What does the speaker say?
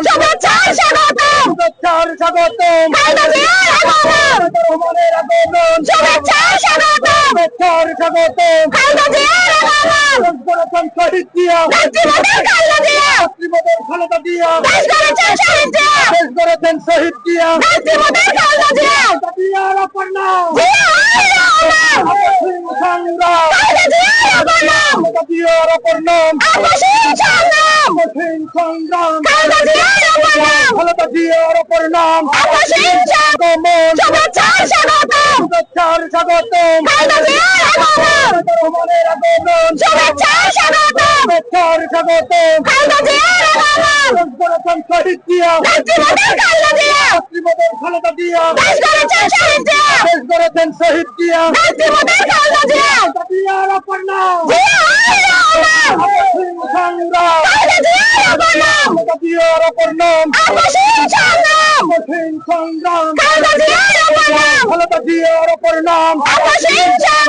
শুভেচ্ছার স্বাগতম খালেদা জিয়ার আগমন শুভেচ্ছার স্বাগতম খালেদা জিয়ার আগমন শহীদ জিয়া নেত্রীমোদের খালেদা জিয়া খালেদা জিয়া দেশ গড়েছেন শহীদ জিয়া দেশ গড়েছেন শহীদ জিয়া নেত্রীমোদের খালেদা জিয়া জিয়ার অপর নাম জিয়া রহমান সংগ্রাম খালেদা জিয়ার আগমন জিয়ার অপর নাম আপসীন সংগ্রাম সংগ্রাম খালেদা জিয়ার আগমন খালেদা জিয়ার অপর নাম আপসীন আগমন শুভেচ্ছার স্বাগতম শুভেচ্ছার স্বাগতম খালেদা জিয়ার আগমন রহমানের আগমন শুভেচ্ছার স্বাগতম শুভেচ্ছার স্বাগতম খালেদা জিয়ার আগমন দেশ গড়েছেন শহীদ জিয়া নেত্রীমোদের খালেদা জিয়া নেত্রীমোদের খালেদা জিয়া দেশ গড়েছেন শহীদ জিয়া দেশ গড়েছেন শহীদ জিয়া নেত্রীমোদের খালেদা জিয়া জিয়ার অপর নাম জিয়া রহমান সংগ্রাম খালেদা জিয়ার আগমন জিয়ার অপর নাম আপসীন সংগ্রাম সংগ্রাম খালেদা জিয়ার আগমন খালেদা জিয়ার অপর নাম আপসীন সংগ্রাম